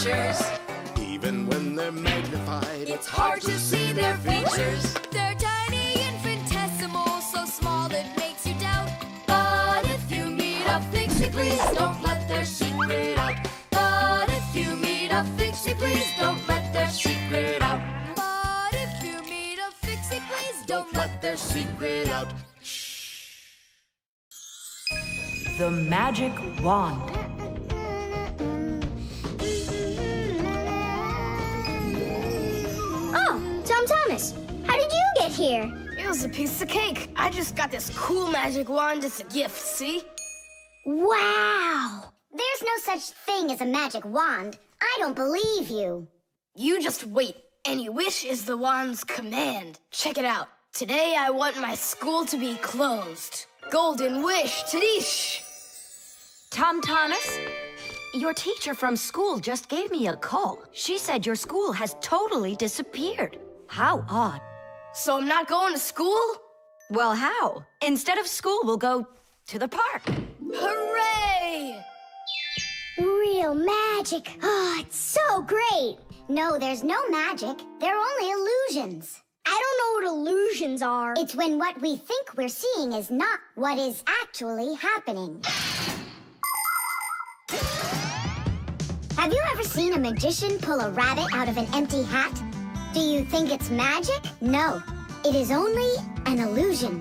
creatures. Even when they're magnified, It's hard to see their features. They're tiny, infinitesimal, so small it makes you doubt. But if you meet a Fixie, please don't let their secret out. But if you meet a Fixie, please don't let their secret out. But if you meet a Fixie, please don't let their secret out. The magic wand. Oh, Tom Thomas, how did you get here? It was a piece of cake. I just got this cool magic wand as a gift, see? Wow! There's no such thing as a magic wand. I don't believe you. You just wait. Any wish is the wand's command. Check it out. Today I want my school to be closed. Golden wish, Tadish! Tom Thomas, your teacher from school just gave me a call. She said your school has totally disappeared. How odd. So I'm not going to school? Well, how? Instead of school, we'll go to the park. Hooray! Real magic. Oh, it's so great. No, there's no magic. They're only illusions. I don't know what illusions are. It's when what we think we're seeing is not what is actually happening. Have you ever seen a magician pull a rabbit out of an empty hat? Do you think it's magic? No, it is only an illusion.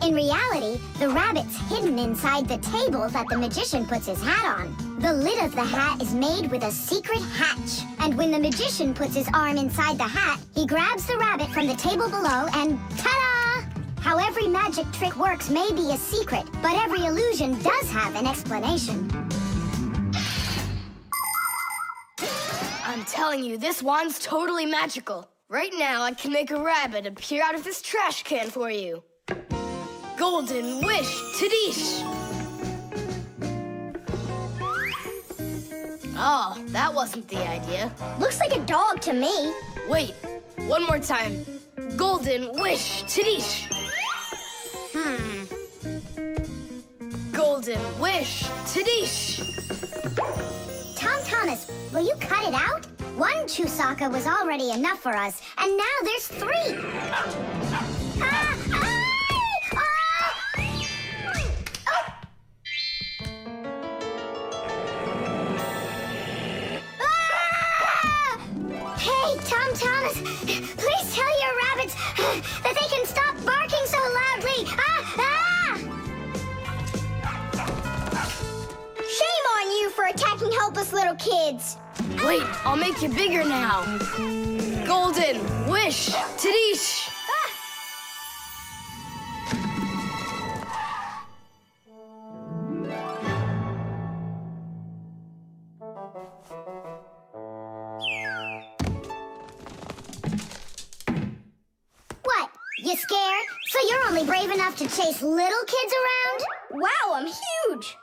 In reality, the rabbit's hidden inside the table that the magician puts his hat on. The lid of the hat is made with a secret hatch. And when the magician puts his arm inside the hat, he grabs the rabbit from the table below and ta-da! How every magic trick works may be a secret, but every illusion does have an explanation. I'm telling you, this wand's totally magical. Right now, I can make a rabbit appear out of this trash can for you. Golden wish, Tadish! Oh, that wasn't the idea. Looks like a dog to me. Wait, one more time. Golden wish, Tadish! Golden wish, Tadish! Tom Thomas, will you cut it out? One Chusaka was already enough for us, and now there's 3. Hey, Tom Thomas, please tell your rabbits that they can stop barking so loudly. Shame on you for attacking helpless little kids. Wait, I'll make you bigger now. Golden wish, Tadish! What? You scared? So you're only brave enough to chase little kids around? Wow, I'm huge.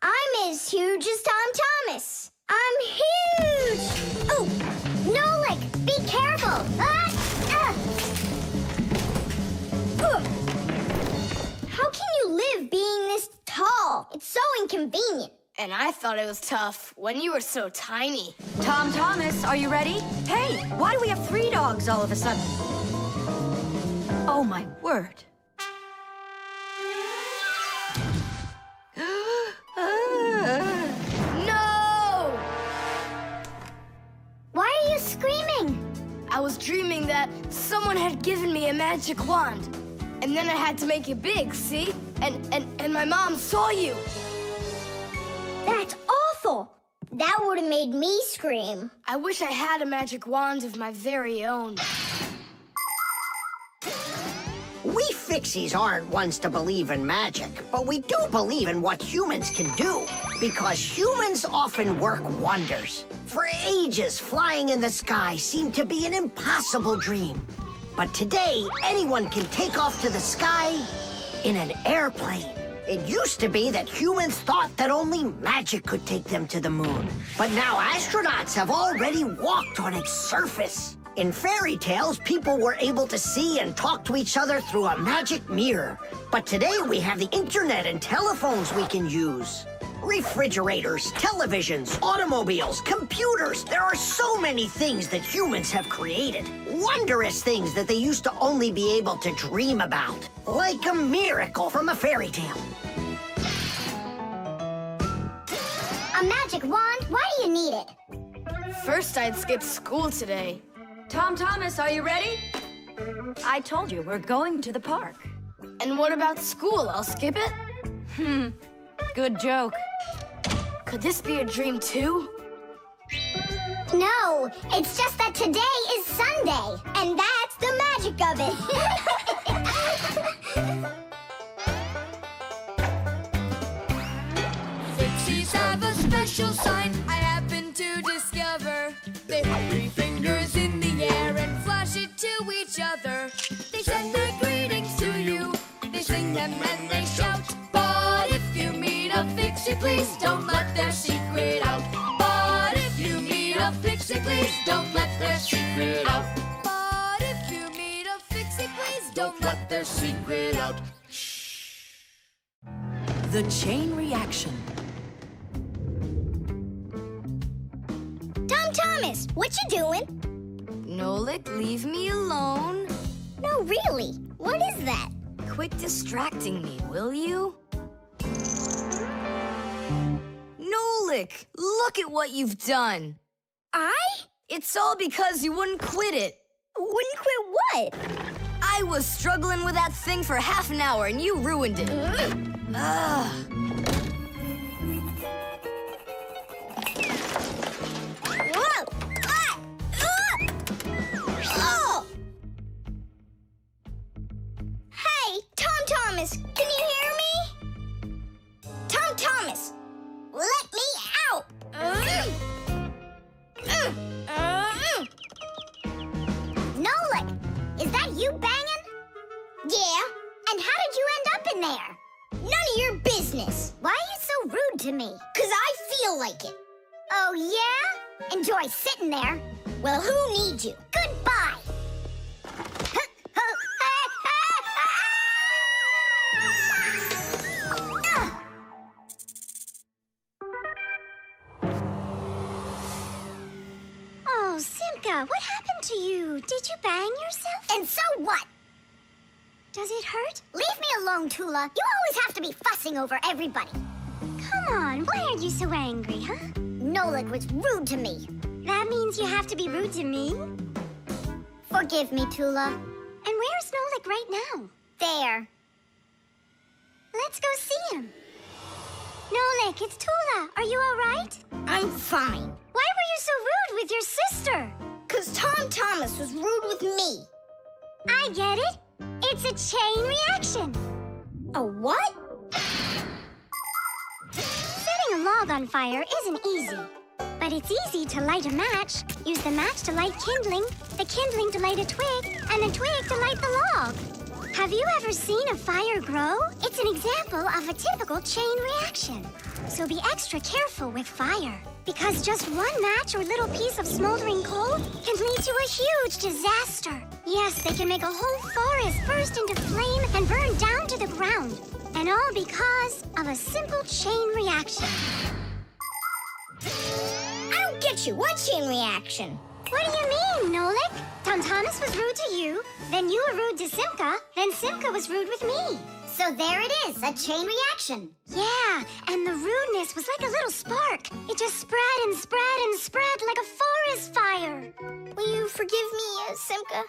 I'm as huge as Tom Thomas. I'm huge! Oh, Nolik, be careful! How can you live being this tall? It's so inconvenient. And I thought it was tough when you were so tiny. Tom Thomas, are you ready? Hey, why do we have 3 dogs all of a sudden? Oh, my word. No! Why are you screaming? I was dreaming that someone had given me a magic wand. And then I had to make it big, see? And my mom saw you. That's awful. That would have made me scream. I wish I had a magic wand of my very own. We Fixies aren't ones to believe in magic, but we do believe in what humans can do, because humans often work wonders. For ages, flying in the sky seemed to be an impossible dream. But today, anyone can take off to the sky in an airplane. It used to be that humans thought that only magic could take them to the moon. But now astronauts have already walked on its surface. In fairy tales, people were able to see and talk to each other through a magic mirror. But today we have the internet and telephones we can use. Refrigerators, televisions, automobiles, computers. There are so many things that humans have created. Wondrous things that they used to only be able to dream about. Like a miracle from a fairy tale. A magic wand? Why do you need it? First, I'd skip school today. Tom Thomas, are you ready? I told you, we're going to the park. And what about school? I'll skip it? Good joke. Could this be a dream too? No, it's just that today is Sunday, and that's the magic of it. Fixies have a special sign I happen to discover. They hold 3 fingers in the air and flash it to each other. They send their greetings to you. They sing them and they shout. But if you meet a Fixie, please don't let their secret out. But if you meet a Fixie, please don't let their secret out. But if you meet a Fixie, please don't let their secret out. The chain reaction. Tom Thomas, what you doing? Nolik, leave me alone. No, really. What is that? Quit distracting me, will you? Nolik, look at what you've done. I? It's all because you wouldn't quit it. Wouldn't quit what? I was struggling with that thing for half an hour and you ruined it. Ugh. Whoa! Ah! Oh! Hey, Tom Thomas, can you hear me? Tom Thomas, let me out! Nolik, is that you banging? Yeah, and how did you end up in there? None of your business. Why are you so rude to me? 'Cause I feel like it. Oh, yeah? Enjoy sitting there. Well, who needs you? Goodbye. Oh, Simka, what happened to you? Did you bang yourself? And so what? Does it hurt? Leave me alone, Toola. You always have to be fussing over everybody. Come on, why are you so angry, huh? Nolik was rude to me. That means you have to be rude to me? Forgive me, Toola. And where's Nolik right now? There. Let's go see him. Nolik, it's Toola. Are you all right? I'm fine. Why were you so rude with your sister? 'Cause Tom Thomas was rude with me. I get it. It's a chain reaction. A what? Setting a log on fire isn't easy. But it's easy to light a match. Use the match to light kindling, the kindling to light a twig, and the twig to light the log. Have you ever seen a fire grow? It's an example of a typical chain reaction. So be extra careful with fire. Because just one match or little piece of smoldering coal can lead to a huge disaster. Yes, they can make a whole forest burst into flame and burn down to the ground. And all because of a simple chain reaction. I don't get you. What chain reaction? What do you mean, Nolik? Tom Thomas was rude to you, then you were rude to Simka, then Simka was rude with me. So there it is, a chain reaction. Yeah, and the rudeness was like a little spark. It just spread and spread and spread like a forest fire. Will you forgive me, Simka?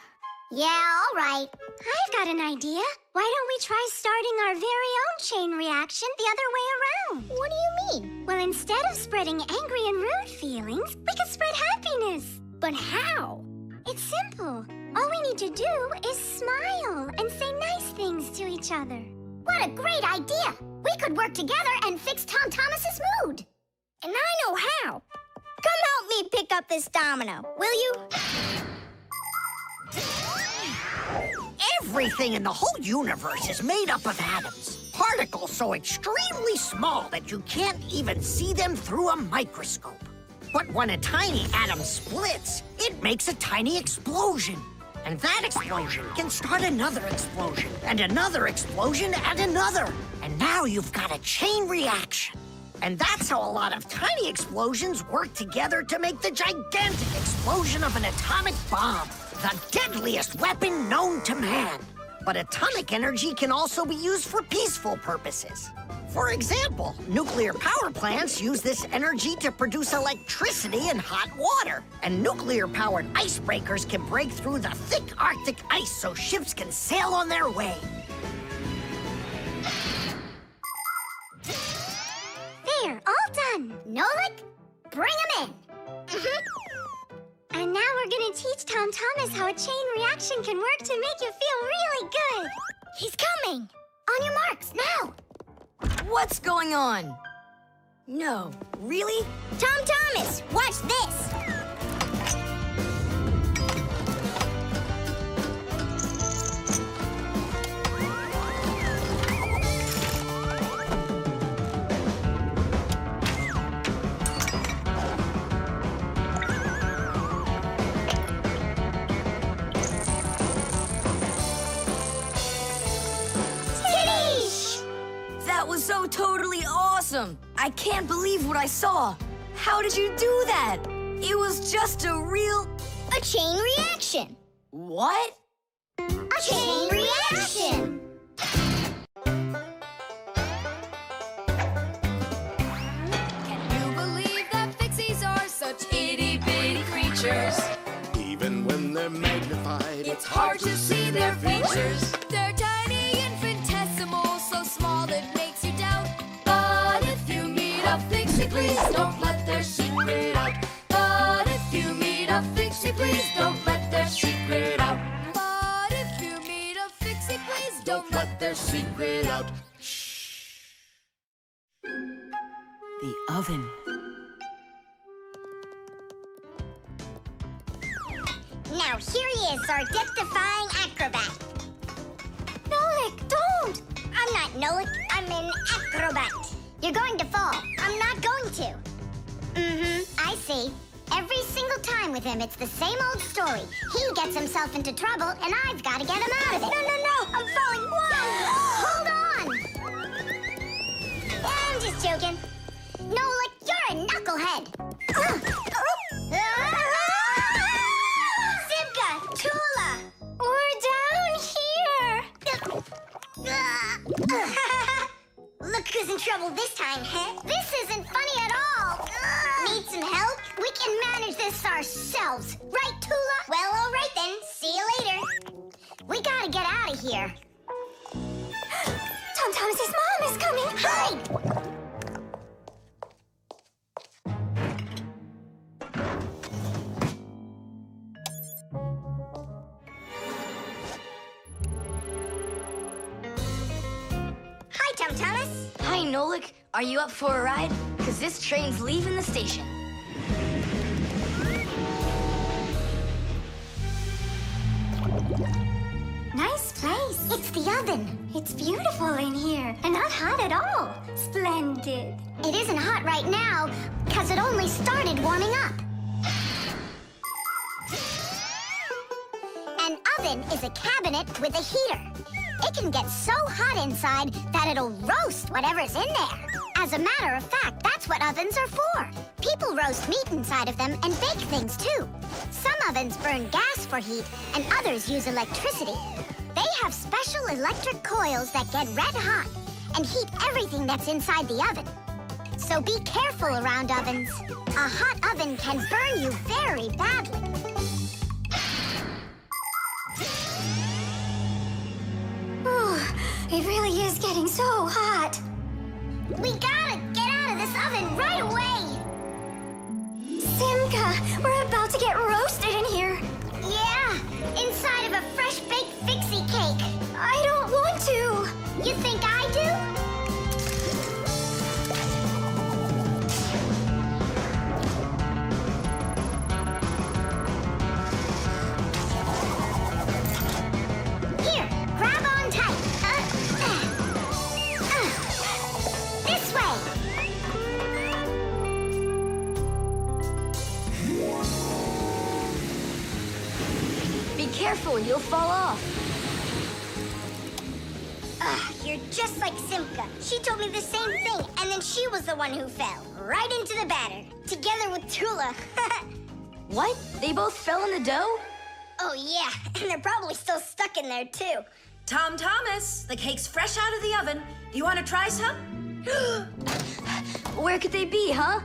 Yeah, all right. I've got an idea. Why don't we try starting our very own chain reaction the other way around? What do you mean? Well, instead of spreading angry and rude feelings, we could spread happiness. But how? It's simple. All we need to do is smile and say nice things to each other. What a great idea! We could work together and fix Tom Thomas's mood. And I know how. Come help me pick up this domino, will you? Everything in the whole universe is made up of atoms. Particles so extremely small that you can't even see them through a microscope. But when a tiny atom splits, it makes a tiny explosion. And that explosion can start another explosion, and another explosion, and another. And now you've got a chain reaction. And that's how a lot of tiny explosions work together to make the gigantic explosion of an atomic bomb, the deadliest weapon known to man. But atomic energy can also be used for peaceful purposes. For example, nuclear power plants use this energy to produce electricity and hot water. And nuclear-powered icebreakers can break through the thick Arctic ice so ships can sail on their way. There, all done. Nolik, bring him in. And now we're gonna teach Tom Thomas how a chain reaction can work to make you feel really good. He's coming. On your marks, now. What's going on? No, really? Tom Thomas, watch this. That was so totally awesome! I can't believe what I saw! How did you do that? It was just a chain reaction. What? A chain reaction. Can you believe that Fixies are such itty-bitty creatures? Even when they're magnified, It's hard to see their features. They're tiny, infinitesimal, so small it makes you doubt. But if you meet a Fixie, please don't let their secret out. But if you meet a Fixie, please don't let their secret out. But if you meet a Fixie, please don't let their secret out. The oven. Now here he is, our death-defying acrobat. Nolik, don't! I'm not Nolik, I'm an acrobat. You're going to fall. I'm not going to. I see. Every single time with him, it's the same old story. He gets himself into trouble, and I've got to get him out of it. No, I'm falling. Whoa! Hold on! I'm just joking. Nolik, you're a knucklehead. Simka, Toola, we're down here. Look who's in trouble this time, huh? This isn't funny at all. Need some help? We can manage this ourselves. Right, Toola? Well, all right then. See you later. We gotta get out of here. Tom Thomas's mom is coming. Hide! Hi, Tom Thomas. Hi, Nolik. Are you up for a ride? Because this train's leaving the station. Nice place. It's the oven. It's beautiful in here and not hot at all. Splendid. It isn't hot right now because it only started warming up. An oven is a cabinet with a heater. It can get so hot inside that it'll roast whatever's in there. As a matter of fact, that's what ovens are for. People roast meat inside of them and bake things too. Some ovens burn gas for heat and others use electricity. They have special electric coils that get red hot and heat everything that's inside the oven. So be careful around ovens. A hot oven can burn you very badly. It really is getting so hot. We gotta get out of this oven right away. Simka, we're about to get roasted in here. Yeah, inside of a fresh-baked Fixie cake. I don't want to. You think I do? Here, grab on tight. This way. Be careful, you'll fall off. You're just like Simka. She told me the same thing, and then she was the one who fell. Right into the batter. Together with Toola. What? They both fell in the dough? Oh, yeah. And they're probably still stuck in there, too. Tom Thomas, the cake's fresh out of the oven. Do you want to try some? Where could they be, huh?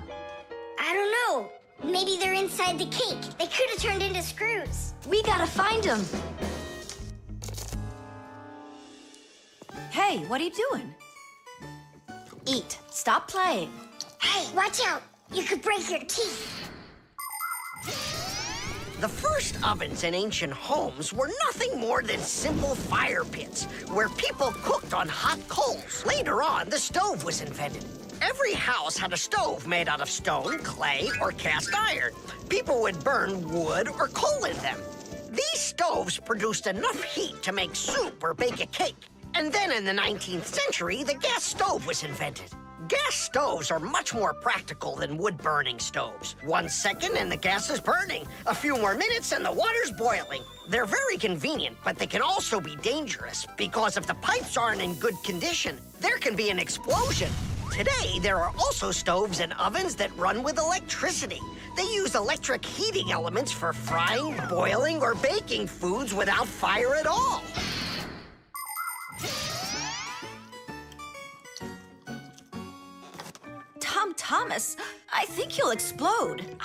I don't know. Maybe they're inside the cake. They could have turned into screws. We gotta find them. Hey, what are you doing? Eat. Stop playing. Hey, watch out. You could break your teeth. The first ovens in ancient homes were nothing more than simple fire pits where people cooked on hot coals. Later on, the stove was invented. Every house had a stove made out of stone, clay, or cast iron. People would burn wood or coal in them. These stoves produced enough heat to make soup or bake a cake. And then in the 19th century, the gas stove was invented. Gas stoves are much more practical than wood-burning stoves. 1 second and the gas is burning. A few more minutes and the water's boiling. They're very convenient, but they can also be dangerous because if the pipes aren't in good condition, there can be an explosion. Today, there are also stoves and ovens that run with electricity. They use electric heating elements for frying, boiling, or baking foods without fire at all. Tom Thomas, I think you'll explode.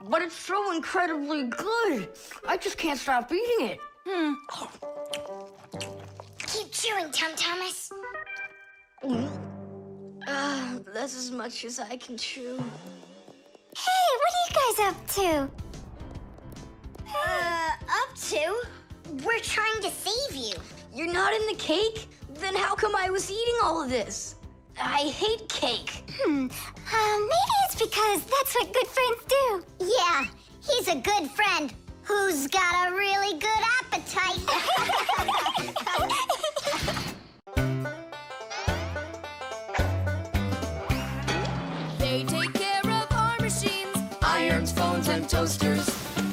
But it's so incredibly good. I just can't stop eating it. Keep chewing, Tom Thomas. That's as much as I can chew. Hey, what are you guys up to? Up to? We're trying to save you. You're not in the cake? Then how come I was eating all of this? I hate cake. Maybe it's because that's what good friends do. Yeah, he's a good friend who's got a really good appetite. They take care of our machines, irons, phones, and toasters,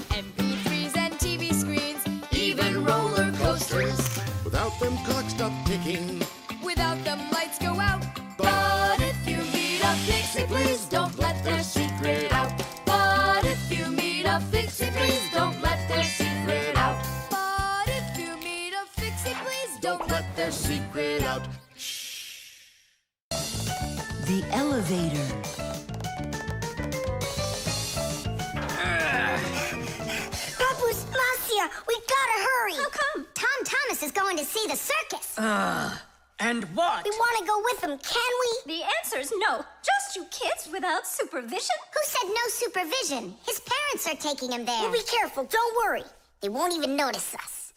MP3s and TV screens, even roller coasters. Without them, clocks stop ticking. Without them, lights go out. But if you meet a Fixie, please don't let their secret out. But if you meet a Fixie, please don't let their secret out. But if you meet a Fixie, please don't let their secret out. The elevator. Papus, Masiya, we gotta hurry. How come? Tom Thomas is going to see the circus. And what? We want to go with him, can we? The answer's no. Just you kids without supervision. Who said no supervision? His parents are taking him there. We'll be careful, don't worry. They won't even notice us.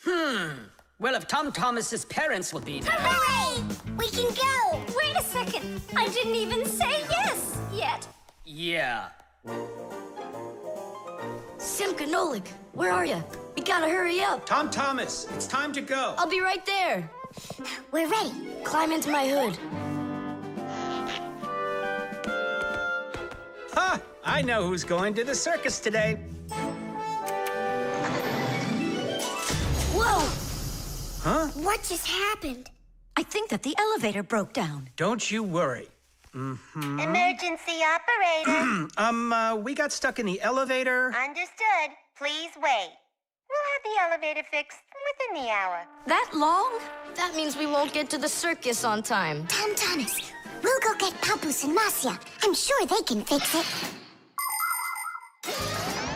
Well, if Tom Thomas's parents will be there. Hooray! We can go! Wait a second. I didn't even say yes yet. Yeah. Simka and Nolik, where are you? We gotta hurry up. Tom Thomas, it's time to go. I'll be right there. We're ready. Climb into my hood. Ha! I know who's going to the circus today. Whoa! Huh? What just happened? I think that the elevator broke down. Don't you worry. Emergency operator. We got stuck in the elevator. Understood. Please wait. We'll have the elevator fixed within the hour. That long? That means we won't get to the circus on time. Tom Thomas, we'll go get Papus and Masiya. I'm sure they can fix it.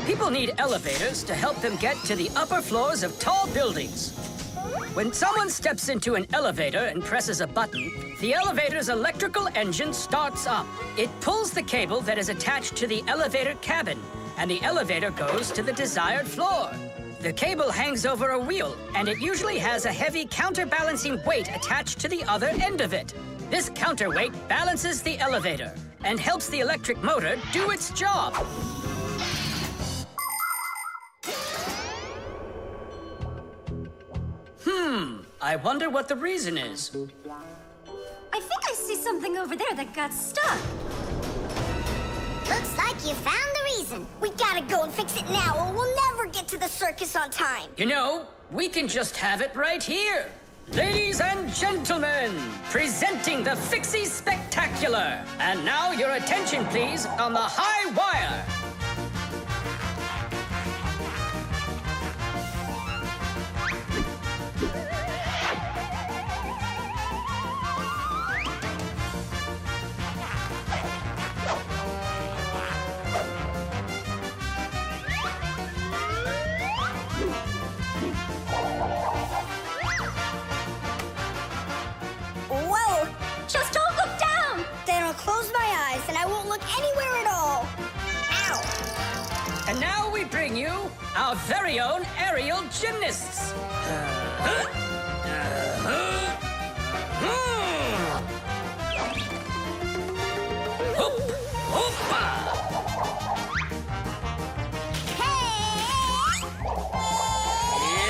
People need elevators to help them get to the upper floors of tall buildings. When someone steps into an elevator and presses a button, the elevator's electrical engine starts up. It pulls the cable that is attached to the elevator cabin, and the elevator goes to the desired floor. The cable hangs over a wheel, and it usually has a heavy counterbalancing weight attached to the other end of it. This counterweight balances the elevator and helps the electric motor do its job. I wonder what the reason is. I think I see something over there that got stuck. Looks like you found the reason. We gotta go and fix it now, or we'll never get to the circus on time. You know, we can just have it right here. Ladies and gentlemen, presenting the Fixie Spectacular. And now your attention, please, on the high wire. Whoa! Just don't look down! Then I'll close my eyes and I won't look anywhere at all. Ow! And now we bring you our very own aerial gymnasts. Hoop, hoopa.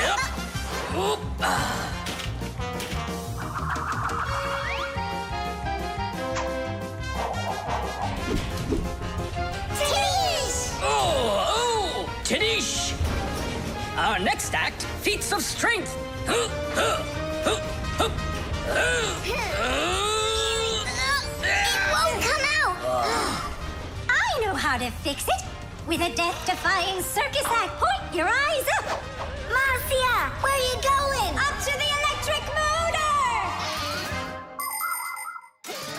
Yep. Hoopa. Oh, Tadish! Our next act, feats of strength. It won't come out! I know how to fix it! With a death-defying circus act, point your eyes up! Masiya, where are you going? Up to the electric motor!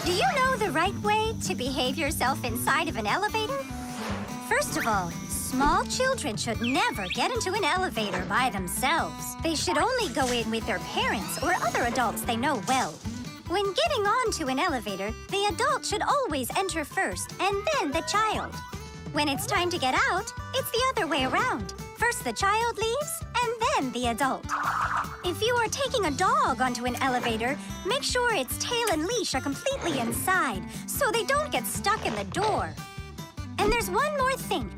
Do you know the right way to behave yourself inside of an elevator? First of all, small children should never get into an elevator by themselves. They should only go in with their parents or other adults they know well. When getting onto an elevator, the adult should always enter first and then the child. When it's time to get out, it's the other way around. First the child leaves and then the adult. If you are taking a dog onto an elevator, make sure its tail and leash are completely inside so they don't get stuck in the door. And there's one more thing.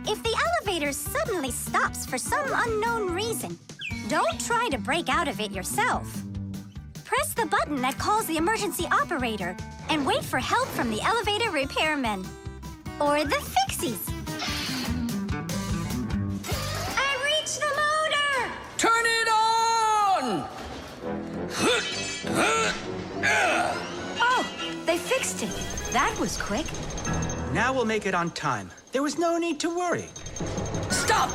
If the elevator suddenly stops for some unknown reason, don't try to break out of it yourself. Press the button that calls the emergency operator and wait for help from the elevator repairmen. Or the Fixies. I reached the motor! Turn it on! Oh, they fixed it. That was quick. Now we'll make it on time. There was no need to worry. Stop!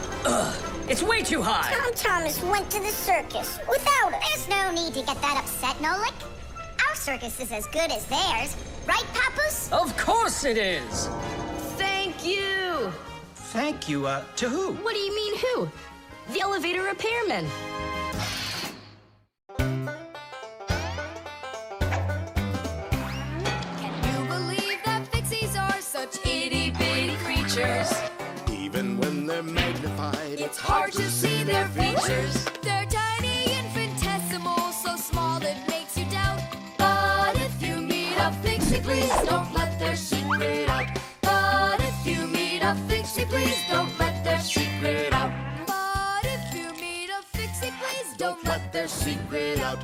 It's way too high. Tom Thomas went to the circus without us. There's no need to get that upset, Nolik. Our circus is as good as theirs. Right, Papus? Of course it is. Thank you! Thank you, to who? What do you mean who? The elevator repairman. Can you believe that Fixies are such itty-bitty creatures? Even when they're magnified, It's hard to see their features. They're tiny, infinitesimal, so small it makes you doubt. But if you meet a Fixie, please don't let their secret out. But if you meet a Fixie, please don't let their secret out. But if you meet a Fixie, please don't let their secret out.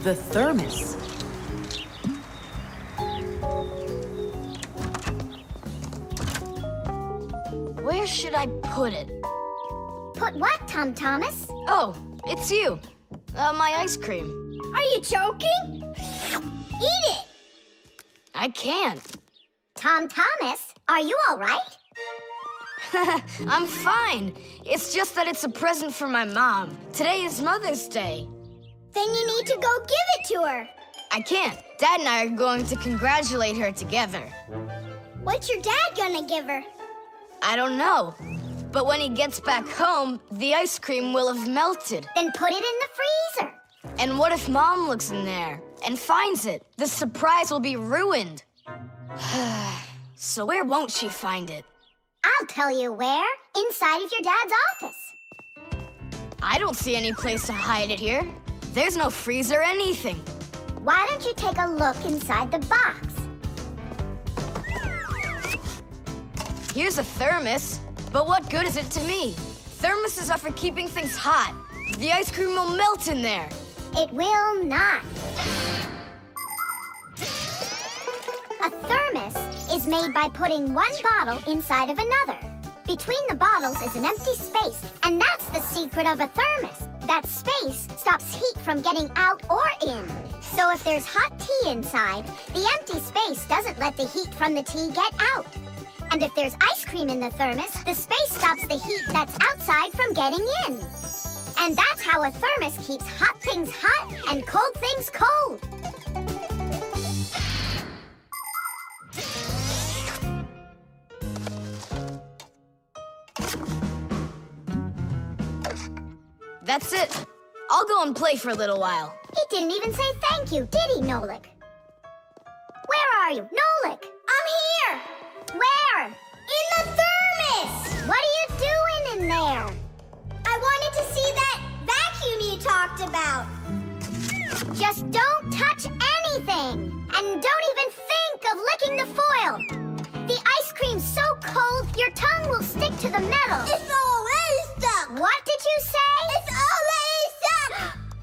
The Thermos. Where should I put it? Put what, Tom Thomas? Oh, it's you. My ice cream. Are you joking? Eat it! I can't. Tom Thomas, are you all right? I'm fine. It's just that it's a present for my mom. Today is Mother's Day. Then you need to go give it to her. I can't. Dad and I are going to congratulate her together. What's your dad gonna give her? I don't know. But when he gets back home, the ice cream will have melted. Then put it in the freezer. And what if Mom looks in there and finds it? The surprise will be ruined. So where won't she find it? I'll tell you where. Inside of your dad's office. I don't see any place to hide it here. There's no freezer or anything. Why don't you take a look inside the box? Here's a thermos, but what good is it to me? Thermoses are for keeping things hot. The ice cream will melt in there. It will not. A thermos is made by putting one bottle inside of another. Between the bottles is an empty space, and that's the secret of a thermos. That space stops heat from getting out or in. So if there's hot tea inside, the empty space doesn't let the heat from the tea get out. And if there's ice cream in the thermos, the space stops the heat that's outside from getting in. And that's how a thermos keeps hot things hot and cold things cold. That's it. I'll go and play for a little while. He didn't even say thank you, did he, Nolik? Where are you? Nolik! I'm here! Where? In the thermos! What are you doing in there? I wanted to see that vacuum you talked about. Just don't touch anything! And don't even think of licking the foil! The ice cream's so cold, your tongue will stick to the metal. It's already stuck! What did you say? It's already stuck!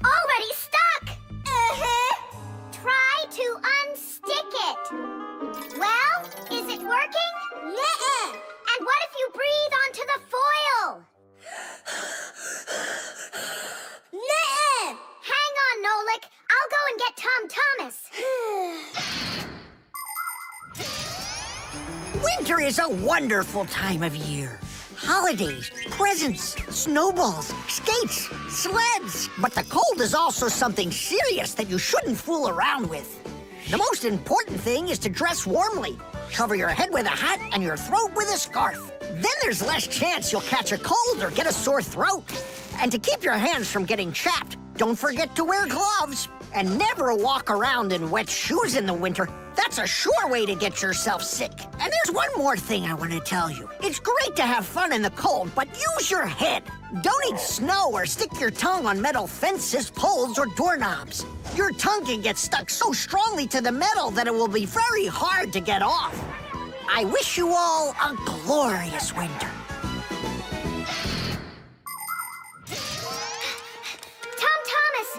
Already stuck! Uh-huh. Try to unstick it. Well, is it working? Nuh-uh. And what if you breathe onto the foil? Nuh-uh. Hang on, Nolik. I'll go and get Tom Thomas. Winter is a wonderful time of year. Holidays, presents, snowballs, skates, sleds. But the cold is also something serious that you shouldn't fool around with. The most important thing is to dress warmly. Cover your head with a hat and your throat with a scarf. Then there's less chance you'll catch a cold or get a sore throat. And to keep your hands from getting chapped, don't forget to wear gloves. And never walk around in wet shoes in the winter. That's a sure way to get yourself sick. And there's one more thing I want to tell you. It's great to have fun in the cold, but use your head. Don't eat snow or stick your tongue on metal fences, poles, or doorknobs. Your tongue can get stuck so strongly to the metal that it will be very hard to get off. I wish you all a glorious winter. Tom Thomas!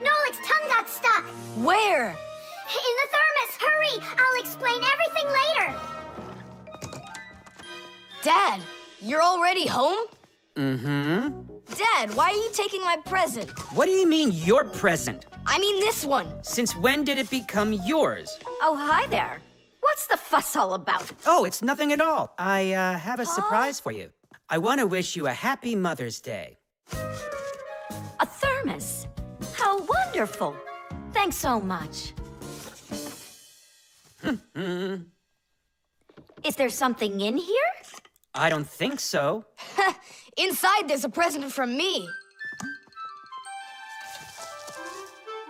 Nolik's tongue got stuck. Where? In the thermos. Hurry! I'll explain everything later. Dad, you're already home? Mm-hmm. Dad, why are you taking my present? What do you mean, your present? I mean this one. Since when did it become yours? Oh, hi there. What's the fuss all about? Oh, it's nothing at all. I have a surprise for you. I want to wish you a happy Mother's Day. A thermos? How wonderful. Thanks so much. Is there something in here? I don't think so. Inside there's a present from me.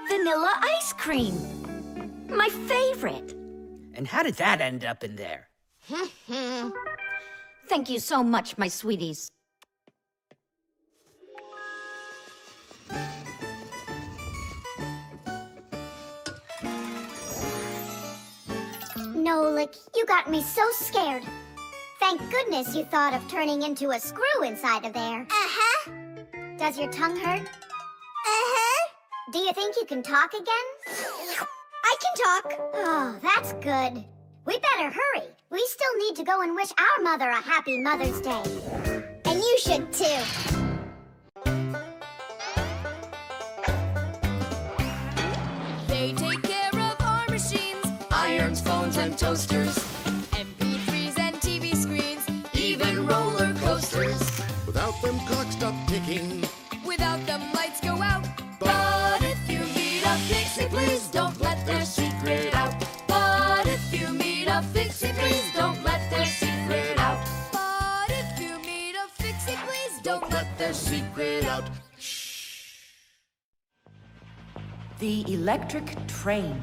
Vanilla ice cream. My favorite. And how did that end up in there? Thank you so much, my sweeties. Nolik, you got me so scared. Thank goodness you thought of turning into a screw inside of there. Uh-huh. Does your tongue hurt? Uh-huh. Do you think you can talk again? I can talk. Oh, that's good. We better hurry. We still need to go and wish our mother a happy Mother's Day. And you should too. They take care of our machines, irons, phones, and toasters, MP3s and TV screens, even roller coasters. Without them, clocks stop ticking. Without them, lights go out. But if you meet a Fixie, please don't let their secret out. But if you meet a Fixie, please don't let their secret out. But if you meet a Fixie, please don't let their secret out. The electric train.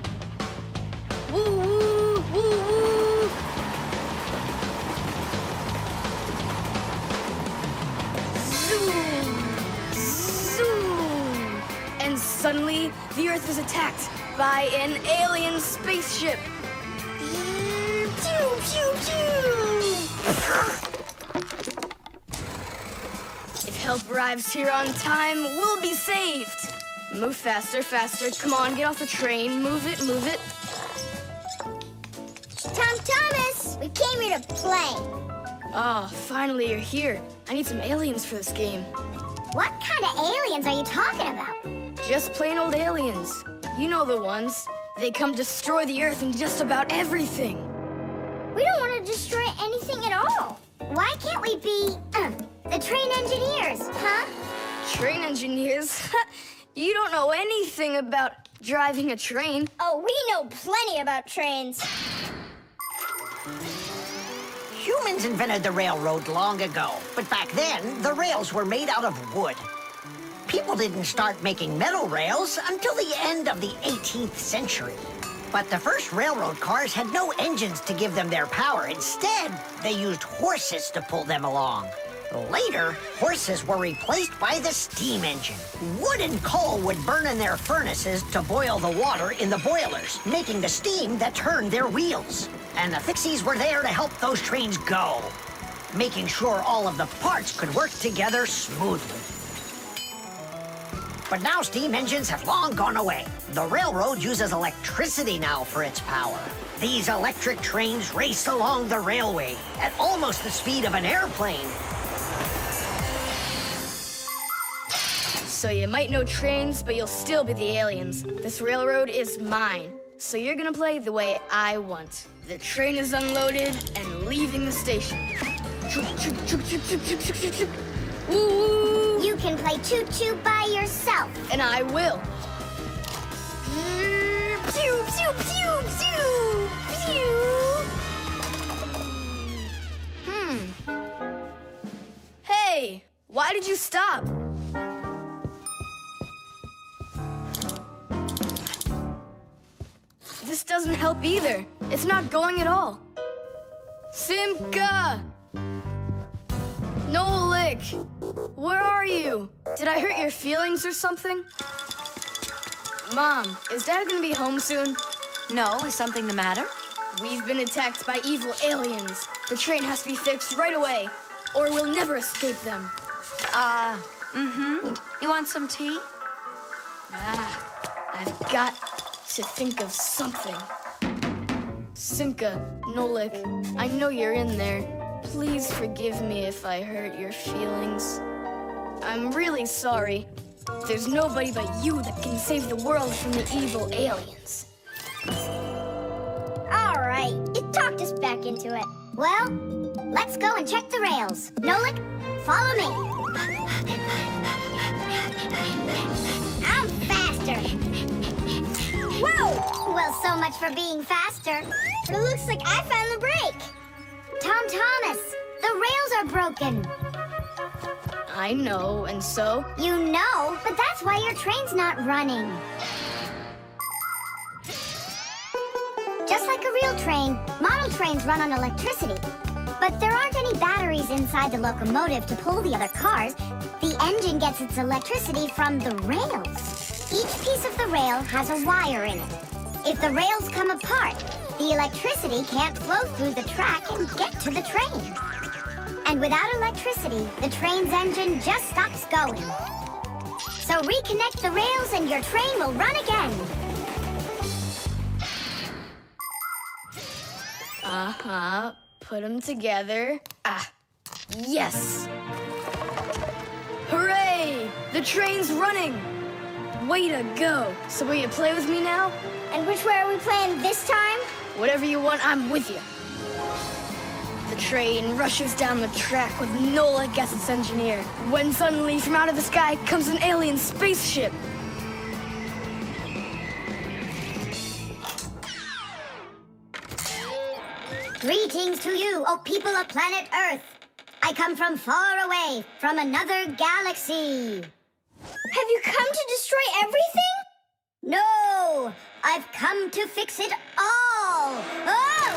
Woo, woo, woo, woo. Zoom, zoom. And suddenly, the Earth is attacked by an alien spaceship. Pew, pew, pew. If help arrives here on time, we'll be saved. Move faster, faster. Come on, get off the train. Move it, move it. Tom Thomas, we came here to play. Oh, finally you're here. I need some aliens for this game. What kind of aliens are you talking about? Just plain old aliens. You know the ones. They come destroy the Earth and just about everything. We don't want to destroy anything at all. Why can't we be, the train engineers, huh? Train engineers? You don't know anything about driving a train. Oh, we know plenty about trains. Humans invented the railroad long ago, but back then, the rails were made out of wood. People didn't start making metal rails until the end of the 18th century. But the first railroad cars had no engines to give them their power. Instead, they used horses to pull them along. Later, horses were replaced by the steam engine. Wood and coal would burn in their furnaces to boil the water in the boilers, making the steam that turned their wheels. And the Fixies were there to help those trains go, making sure all of the parts could work together smoothly. But now steam engines have long gone away. The railroad uses electricity now for its power. These electric trains race along the railway at almost the speed of an airplane. So you might know trains, but you'll still be the aliens. This railroad is mine. So you're gonna play the way I want. The train is unloaded and leaving the station. Woo! You can play choo-choo by yourself. And I will. Pew, pew, pew, pew, pew. Hey, why did you stop? This doesn't help either. It's not going at all. Simka! Nolik! Where are you? Did I hurt your feelings or something? Mom, is Dad gonna be home soon? No, is something the matter? We've been attacked by evil aliens. The train has to be fixed right away, or we'll never escape them. You want some tea? I've got to think of something. Simka, Nolik, I know you're in there. Please forgive me if I hurt your feelings. I'm really sorry. There's nobody but you that can save the world from the evil aliens. All right, you talked us back into it. Well, let's go and check the rails. Nolik, follow me. I'm faster. Whoa! Well, so much for being faster. It looks like I found the brake. Tom Thomas, the rails are broken. I know, and so? You know, but that's why your train's not running. Just like a real train, model trains run on electricity. But there aren't any batteries inside the locomotive to pull the other cars. The engine gets its electricity from the rails. Each piece of the rail has a wire in it. If the rails come apart, the electricity can't flow through the track and get to the train. And without electricity, the train's engine just stops going. So reconnect the rails and your train will run again. Put them together. Yes! Hooray! The train's running! Way to go! So will you play with me now? And which way are we playing this time? Whatever you want, I'm with you. The train rushes down the track with Nolik as its engineer, when suddenly from out of the sky comes an alien spaceship. Greetings to you, O people of planet Earth. I come from far away, from another galaxy. Have you come to destroy everything? No, I've come to fix it all. Oh!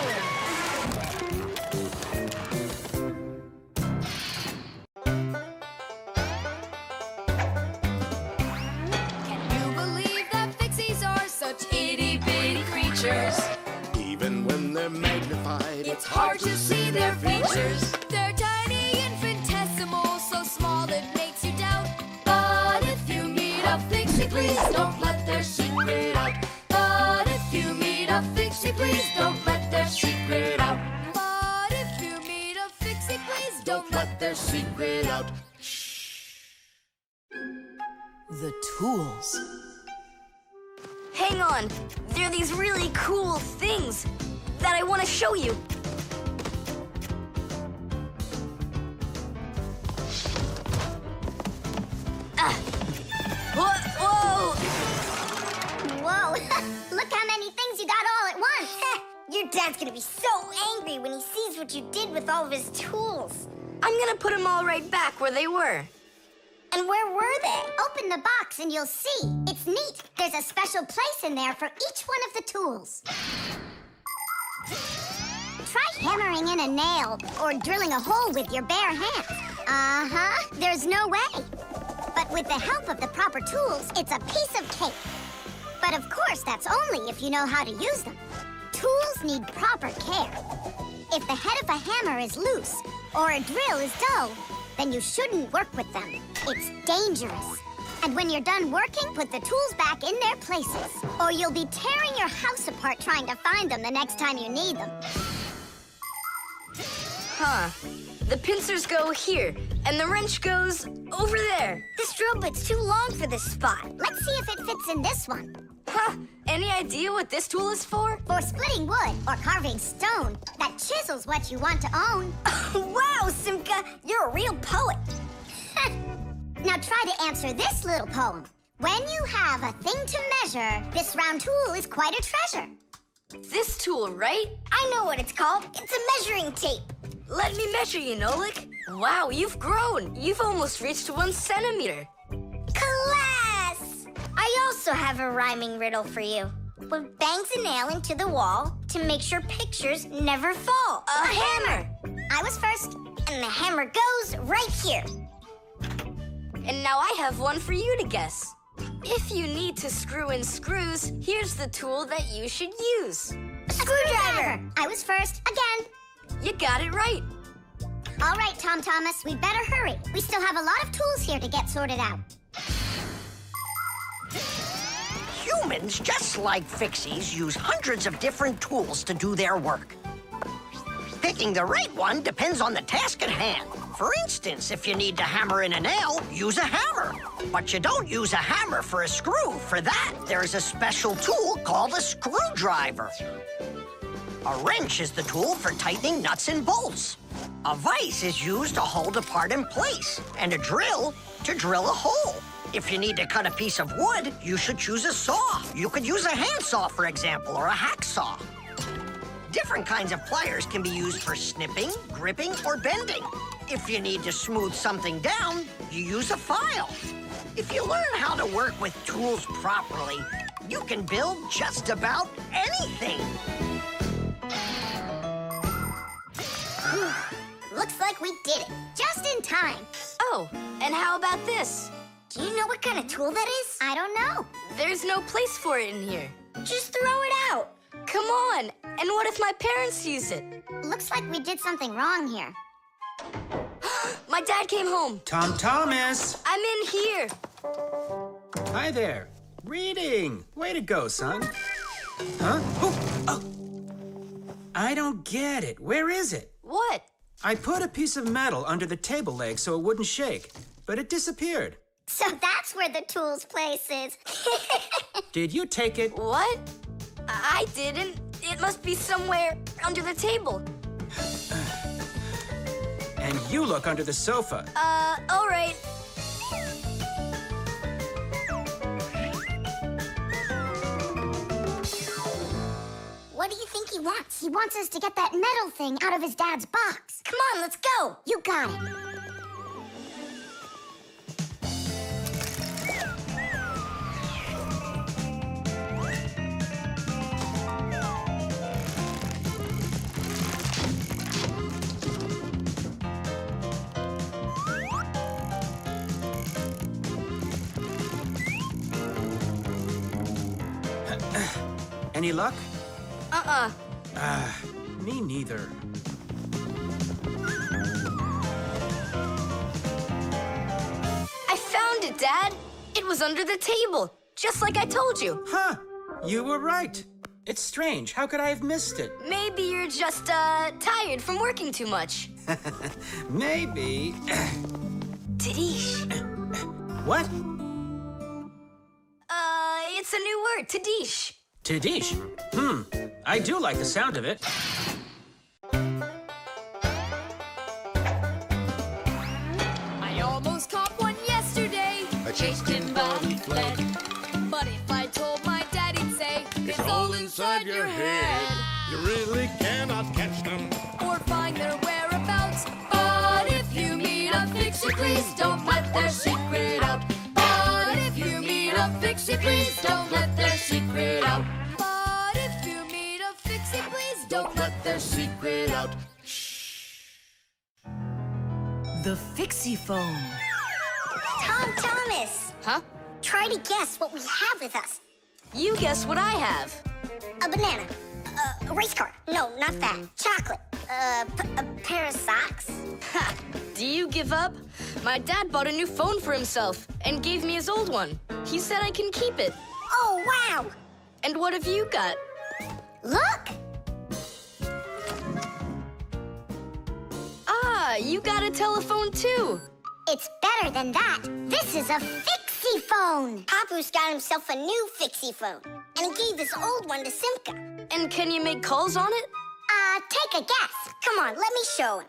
Can you believe that Fixies are such itty-bitty creatures? Even when they're magnified, It's hard to see their features. They're tiny, infinitesimal, so small it makes you doubt. But if you meet a Fixie, please don't let their secret out. But if you meet a Fixie, please don't let their secret out. But if you meet a Fixie, The tools. Hang on. There are these really cool things that I want to show you. Whoa! Whoa, look how many things you got all at once. Your dad's gonna be so angry when he sees what you did with all of his tools. I'm gonna put them all right back where they were. And where were they? Open the box and you'll see. It's neat. There's a special place in there for each one of the tools. Try hammering in a nail or drilling a hole with your bare hands. Uh-huh, there's no way. But with the help of the proper tools, it's a piece of cake. But of course, that's only if you know how to use them. Tools need proper care. If the head of a hammer is loose or a drill is dull, then you shouldn't work with them. It's dangerous. And when you're done working, put the tools back in their places, or you'll be tearing your house apart trying to find them the next time you need them. Huh. The pincers go here, and the wrench goes over there. This drill bit's too long for this spot. Let's see if it fits in this one. Huh. Any idea what this tool is for? For splitting wood or carving stone that chisels what you want to own. Wow, Simka, you're a real poet. Now try to answer this little poem. When you have a thing to measure, this round tool is quite a treasure. This tool, right? I know what it's called. It's a measuring tape. Let me measure you, Nolik. Wow, you've grown. You've almost reached 1 centimeter. Class! I also have a rhyming riddle for you. What bangs a nail into the wall to make sure pictures never fall? A hammer! I was first, and the hammer goes right here. And now I have one for you to guess. If you need to screw in screws, here's the tool that you should use. A screwdriver! I was first, again. You got it right. All right, Tom Thomas, we'd better hurry. We still have a lot of tools here to get sorted out. Humans, just like Fixies, use hundreds of different tools to do their work. Picking the right one depends on the task at hand. For instance, if you need to hammer in a nail, use a hammer. But you don't use a hammer for a screw. For that, there's a special tool called a screwdriver. A wrench is the tool for tightening nuts and bolts. A vise is used to hold a part in place, and a drill to drill a hole. If you need to cut a piece of wood, you should choose a saw. You could use a handsaw, for example, or a hacksaw. Different kinds of pliers can be used for snipping, gripping, or bending. If you need to smooth something down, you use a file. If you learn how to work with tools properly, you can build just about anything. Looks like we did it, just in time. Oh, and how about this? Do you know what kind of tool that is? I don't know. There's no place for it in here. Just throw it out. Come on. And what if my parents use it? Looks like we did something wrong here. My dad came home. Tom Thomas! I'm in here. Hi there. Reading. Way to go, son. Huh? Oh! I don't get it. Where is it? What? I put a piece of metal under the table leg so it wouldn't shake, but it disappeared. So that's where the tools place is. Did you take it? What? I didn't. It must be somewhere under the table. And you look under the sofa. All right. What do you think he wants? He wants us to get that metal thing out of his dad's box. Come on, let's go. You got it. Any luck? Uh-uh. Me neither. I found it, Dad. It was under the table, just like I told you. Huh. You were right. It's strange. How could I have missed it? Maybe you're just, tired from working too much. Maybe. Tadish. What? It's a new word, Tadish. Tadish? I do like the sound of it. I almost caught one yesterday. I chased him, but he fled. But if I told my dad, he'd say, It's all inside your head. You really cannot catch them. or find their whereabouts. But if you meet a Fixie, please don't let their secret out. But if you meet a Fixie, please don't let their secret out. But if you meet a Fixie, please don't let their secret out. The Fixie phone. Tom Thomas, Huh? try to guess what we have with us. You guess what I have. A banana. A race car. No, not that. Chocolate. A pair of socks. Ha! Do you give up? My dad bought a new phone for himself and gave me his old one. He said I can keep it. Oh, wow. And what have you got? Look. Ah, you got a telephone too. It's better than that. This is a Fixie phone. Papus got himself a new Fixie phone, and he gave his old one to Simka. And can you make calls on it? Take a guess. Come on, let me show him.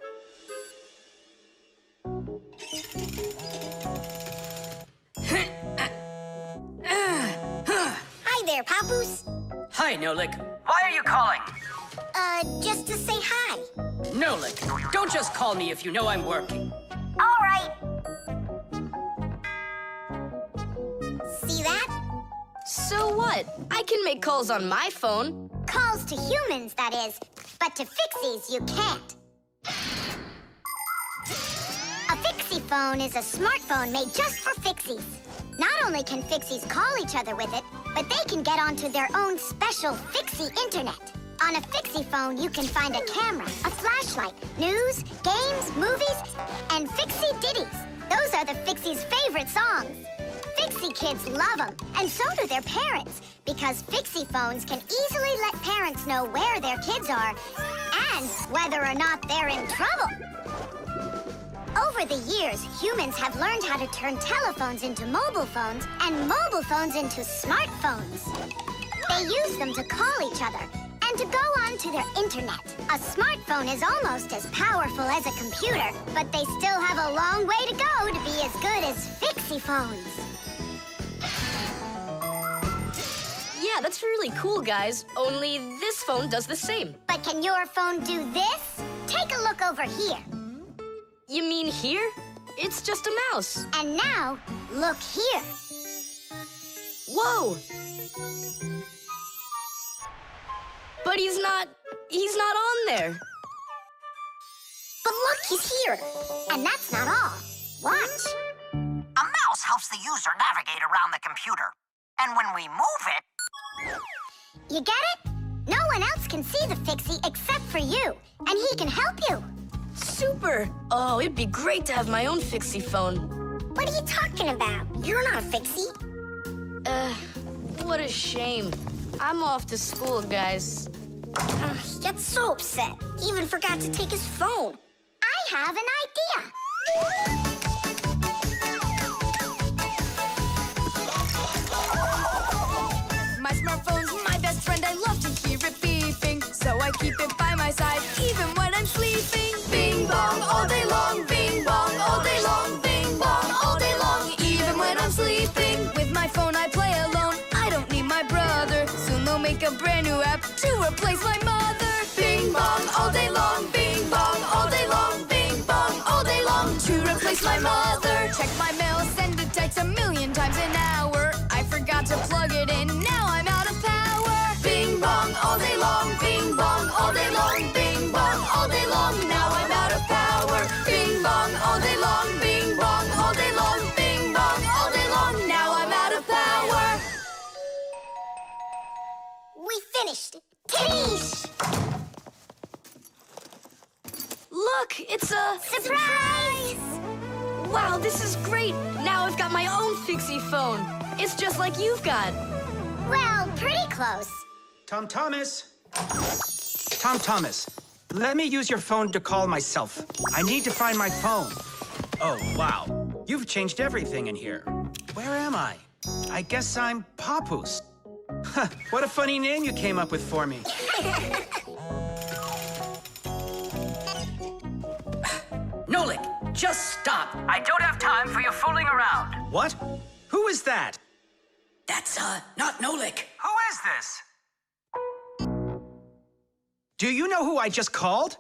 Hi there, Papus. Hi, Nolik. Why are you calling? Just to say hi. Nolik, don't just call me if you know I'm working. All right. See that? So what? I can make calls on my phone. Calls to humans, that is. But to Fixies, you can't. A Fixie phone is a smartphone made just for Fixies. Not only can Fixies call each other with it, but they can get onto their own special Fixie internet. On a Fixie phone, you can find a camera, a flashlight, news, games, movies, and Fixie ditties. Those are the Fixies' favorite songs. Fixie kids love them, and so do their parents, because Fixie phones can easily let parents know where their kids are and whether or not they're in trouble. Over the years, humans have learned how to turn telephones into mobile phones and mobile phones into smartphones. They use them to call each other and to go onto their internet. A smartphone is almost as powerful as a computer, but they still have a long way to go to be as good as Fixie phones. Yeah, that's really cool, guys. Only this phone does the same. But can your phone do this? Take a look over here. You mean here? It's just a mouse. And now, look here. Whoa! But he's not on there. But look, he's here. And that's not all. Watch. A mouse helps the user navigate around the computer. And when we move it... You get it? No one else can see the Fixie except for you. And he can help you. Super! Oh, it'd be great to have my own Fixie phone. What are you talking about? You're not a Fixie. What a shame. I'm off to school, guys. He gets so upset. He even forgot to take his phone. I have an idea. My smartphone's my best friend. I love to hear it beeping, so I keep it by my side even when I'm sleeping. Bing bong all day long, bing bong all day long, bing bong all day long, even when I'm sleeping. With my phone I play alone. I don't need my brother. Soon they'll make a brand new app to replace my mother. Bing bong all day long, bing bong all day long, bing bong all day long, to replace my mother. Check my mail, send a text 1,000,000 times an hour. I forgot to plug it in, now I'm out of power. Bing bong all day long, bing bong all day long, bing bong all day long, now I'm out of power. Bing bong all day long, bing bong all day long, bing bong all day long, now I'm out of power. We finished. Tadish! Look, it's a... Surprise! Wow, this is great! Now I've got my own Fixie phone. It's just like you've got. Well, pretty close. Tom Thomas! Tom Thomas, let me use your phone to call myself. I need to find my phone. Oh, wow. You've changed everything in here. Where am I? I guess I'm Papus. Huh, what a funny name you came up with for me. Nolik, just stop. I don't have time for your fooling around. What? Who is that? That's, not Nolik. Who is this? Do you know who I just called?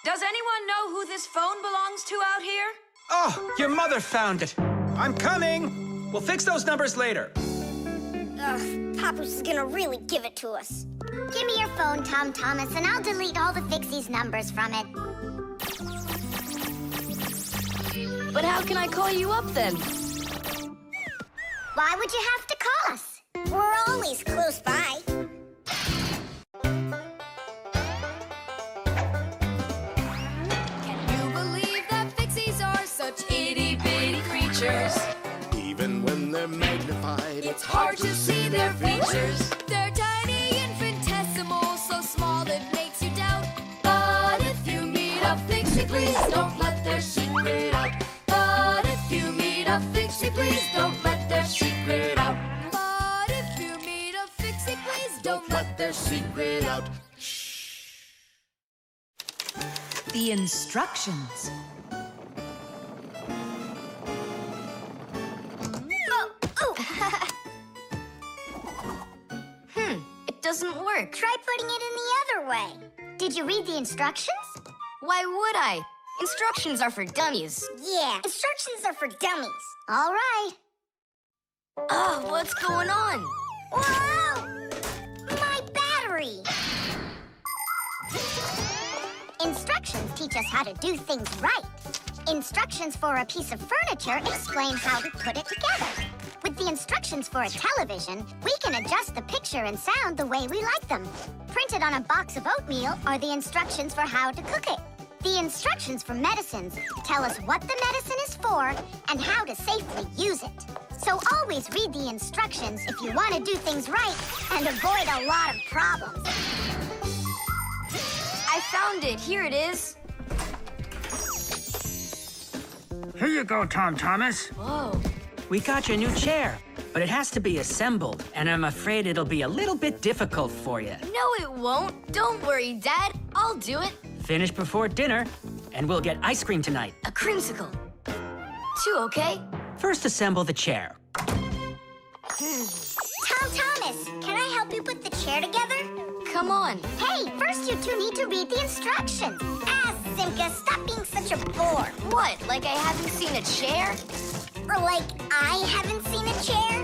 Does anyone know who this phone belongs to out here? Oh, your mother found it. I'm coming. We'll fix those numbers later. Ugh, Papus is gonna really give it to us. Give me your phone, Tom Thomas, and I'll delete all the Fixies numbers from it. But how can I call you up then? Why would you have to call us? We're always close by. Can you believe that Fixies are such itty-bitty creatures? Even when they're magnified, It's hard to see their features. They're tiny, infinitesimal, so small it makes you doubt. But if you meet a Fixie, please don't let their secret out. But if you meet a Fixie, please don't let their secret out. But if you meet a Fixie, please don't let their secret out. The instructions. It doesn't work. Try putting it in the other way. Did you read the instructions? Why would I? Instructions are for dummies. Yeah, instructions are for dummies. All right. Oh, what's going on? Whoa! My battery! Instructions teach us how to do things right. Instructions for a piece of furniture explain how to put it together. With the instructions for a television, we can adjust the picture and sound the way we like them. Printed on a box of oatmeal are the instructions for how to cook it. The instructions for medicines tell us what the medicine is for and how to safely use it. So always read the instructions if you want to do things right and avoid a lot of problems. I found it. Here it is. Here you go, Tom Thomas. Whoa. We got your new chair, but it has to be assembled, and I'm afraid it'll be a little bit difficult for you. No, it won't. Don't worry, Dad. I'll do it. Finish before dinner, and we'll get ice cream tonight. A creamsicle. 2, okay? First, assemble the chair. Tom Thomas, can I help you put the chair together? Come on. Hey, first you two need to read the instructions. Ah, Simka, stop being such a bore. What, like I haven't seen a chair? Or like I haven't seen a chair?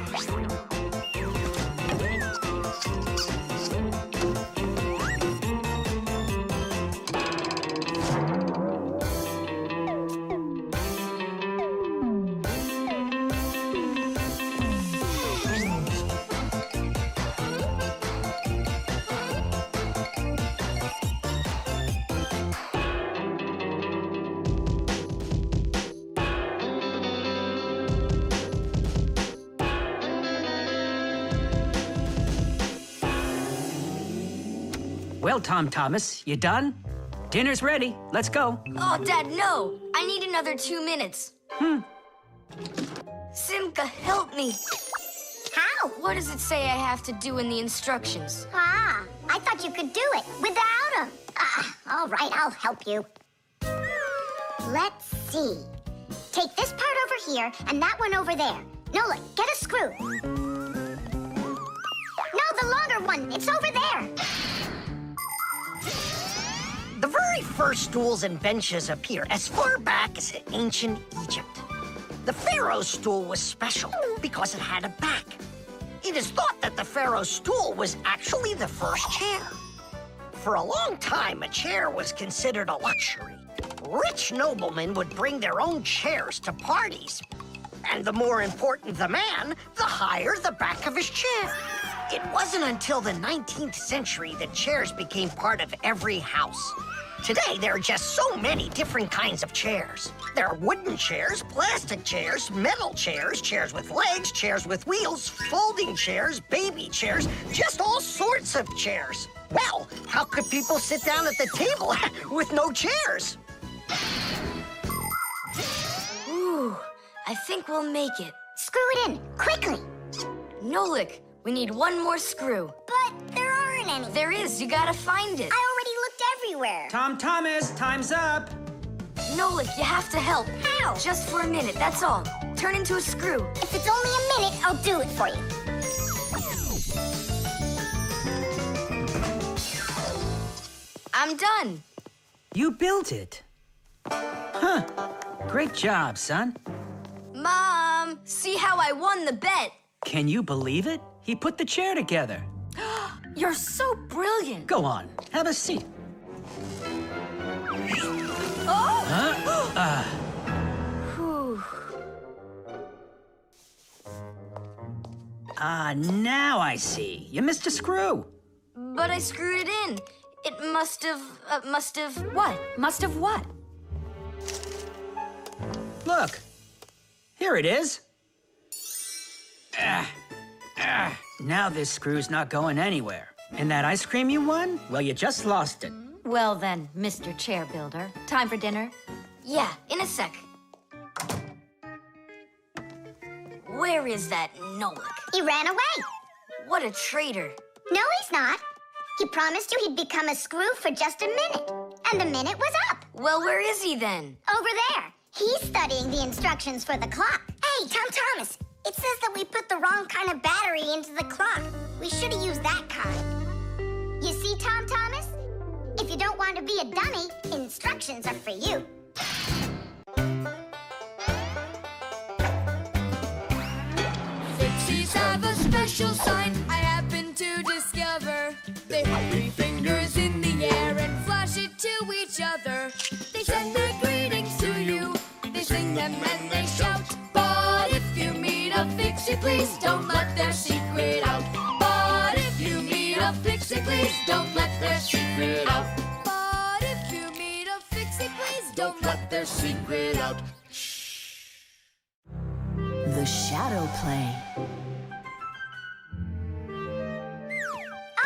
Well, Tom Thomas, you done? Dinner's ready. Let's go. Oh, Dad, no. I need another 2 minutes. Simka, help me. How? What does it say I have to do in the instructions? Ah, I thought you could do it without him. All right, I'll help you. Let's see. Take this part over here and that one over there. Nolik, get a screw. No, the longer one. It's over there. The very first stools and benches appear as far back as ancient Egypt. The pharaoh's stool was special because it had a back. It is thought that the pharaoh's stool was actually the first chair. For a long time, a chair was considered a luxury. Rich noblemen would bring their own chairs to parties. And the more important the man, the higher the back of his chair. It wasn't until the 19th century that chairs became part of every house. Today, there are just so many different kinds of chairs. There are wooden chairs, plastic chairs, metal chairs, chairs with legs, chairs with wheels, folding chairs, baby chairs, just all sorts of chairs. Well, how could people sit down at the table with no chairs? Ooh, I think we'll make it. Screw it in, quickly. Nolik, we need one more screw. But there aren't any. There is, you gotta find it. I already looked everywhere. Tom Thomas, time's up. Nolik, you have to help. How? Just for a minute, that's all. Turn into a screw. If it's only a minute, I'll do it for you. I'm done. You built it. Huh. Great job, son. Mom, see how I won the bet. Can you believe it? He put the chair together. You're so brilliant. Go on, have a seat. Oh! Huh? Whew. Now I see. You missed a screw. But I screwed it in. It must have, What? Must have what? Look. Here it is. Now this screw's not going anywhere. And that ice cream you won? Well, you just lost it. Well then, Mr. Chair Builder, time for dinner? Yeah, in a sec. Where is that Nolik? He ran away. What a traitor. No, he's not. He promised you he'd become a screw for just a minute. And the minute was up. Well, where is he then? Over there. He's studying the instructions for the clock. Hey, Tom Thomas. It says that we put the wrong kind of battery into the clock. We should have used that kind. You see, Tom Thomas? If you don't want to be a dummy, instructions are for you. Fixies have a special sign I happen to discover. They put 3 fingers in the air and flash it to each other. They send their greetings to you. They sing them and they shout. But if you meet a Fixie, please don't let their secret out. But if you meet a Fixie, please don't let their secret out. But if you meet a Fixie, please don't let their secret out. The shadow play.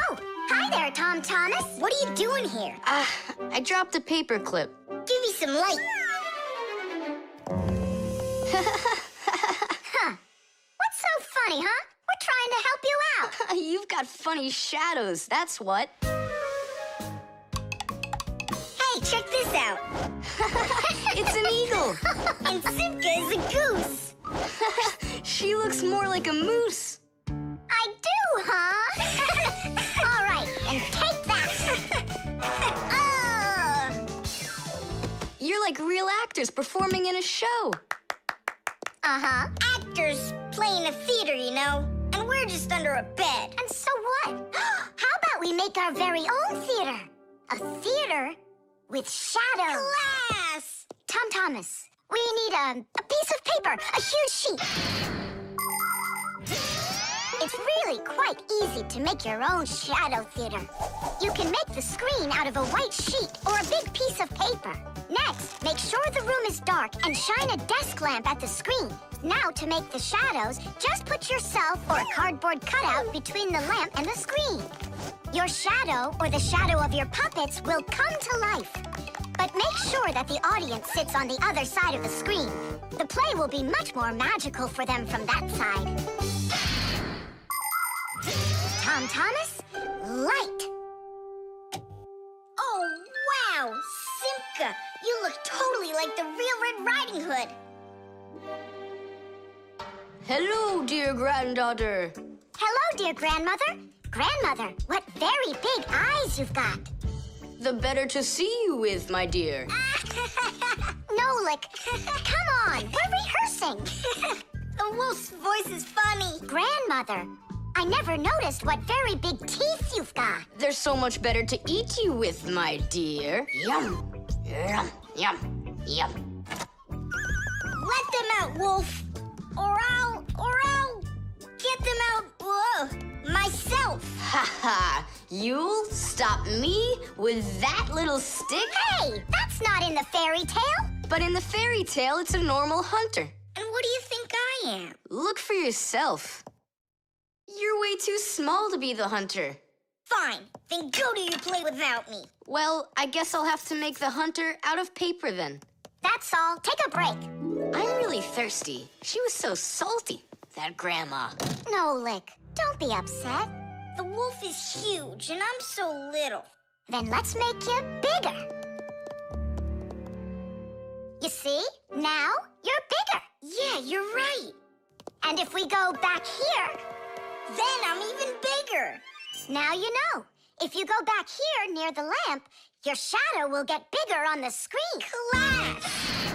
Oh, hi there, Tom Thomas. What are you doing here? I dropped a paper clip. Give me some light. Huh. What's so funny, huh? We're trying to help you out. You've got funny shadows, that's what. Hey, check this out. It's an eagle. And Simka is a goose. She looks more like a moose. I do, huh? All right, and take that. You're like real actors performing in a show. Uh-huh. Actors playing a theater, you know. And we're just under a bed. And so what? How about we make our very own theater? A theater with shadows. Class! Tom Thomas, we need a piece of paper, a huge sheet. It's really quite easy to make your own shadow theater. You can make the screen out of a white sheet or a big piece of paper. Next, make sure the room is dark and shine a desk lamp at the screen. Now, to make the shadows, just put yourself or a cardboard cutout between the lamp and the screen. Your shadow or the shadow of your puppets will come to life. But make sure that the audience sits on the other side of the screen. The play will be much more magical for them from that side. Tom Thomas, light. Oh, wow, Simka, you look totally like the real Red Riding Hood. Hello, dear granddaughter. Hello, dear grandmother. Grandmother, what very big eyes you've got. The better to see you with, my dear. Nolik, come on, we're rehearsing. The wolf's voice is funny. Grandmother, I never noticed what very big teeth you've got. They're so much better to eat you with, my dear. Yum, yum, yum, yum. Let them out, wolf. Or I'll get them out, myself. Ha ha! You'll stop me with that little stick? Hey, that's not in the fairy tale. But in the fairy tale, it's a normal hunter. And what do you think I am? Look for yourself. You're way too small to be the hunter. Fine, then go do your play without me. Well, I guess I'll have to make the hunter out of paper then. That's all. Take a break. I'm really thirsty. She was so salty. that grandma. Nolik, don't be upset. The wolf is huge, and I'm so little. Then let's make you bigger. You see? Now you're bigger. Yeah, you're right. And if we go back here, Then I'm even bigger. now you know. If you go back here near the lamp, your shadow will get bigger on the screen. Class!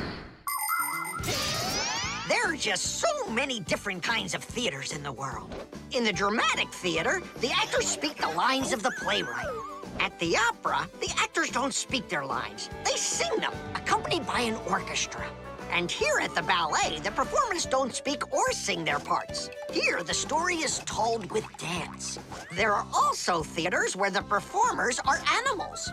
There are just so many different kinds of theaters in the world. In the dramatic theater, the actors speak the lines of the playwright. At the opera, the actors don't speak their lines. They sing them, accompanied by an orchestra. And here at the ballet, the performers don't speak or sing their parts. Here, the story is told with dance. There are also theaters where the performers are animals.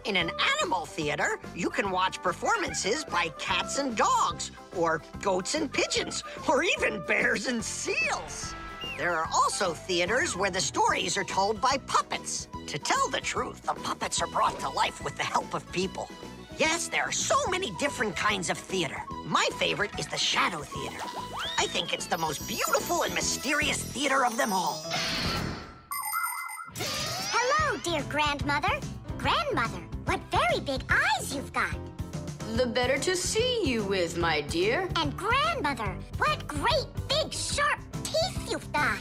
In an animal theater, you can watch performances by cats and dogs, or goats and pigeons, or even bears and seals. There are also theaters where the stories are told by puppets. To tell the truth, the puppets are brought to life with the help of people. Yes, there are so many different kinds of theater. My favorite is the Shadow Theater. I think it's the most beautiful and mysterious theater of them all. Hello, dear grandmother. Grandmother, what very big eyes you've got. The better to see you with, my dear. And grandmother, what great big sharp teeth you've got.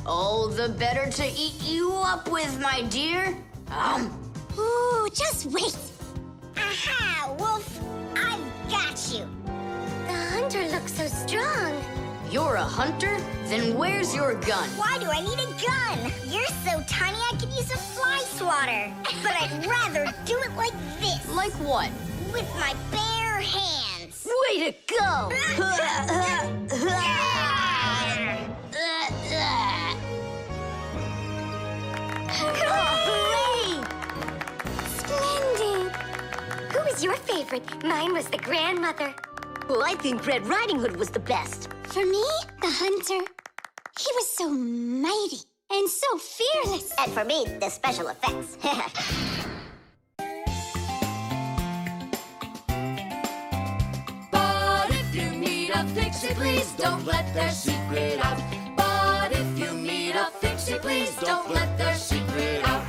Oh, the better to eat you up with, my dear. Ooh, just wait. Aha, Wolf! I've got you. The hunter looks so strong. You're a hunter? Then where's your gun? Why do I need a gun? You're so tiny I could use a fly swatter. But I'd rather do it like this. Like what? With my bare hands. Way to go! Hooray! Splendid. Who was your favorite? Mine was the grandmother. Well, I think Red Riding Hood was the best. For me, the hunter. He was so mighty and so fearless. And for me, the special effects. But if you meet a Fixie, please don't let their secret out. But if you meet a Fixie, please don't let their secret out.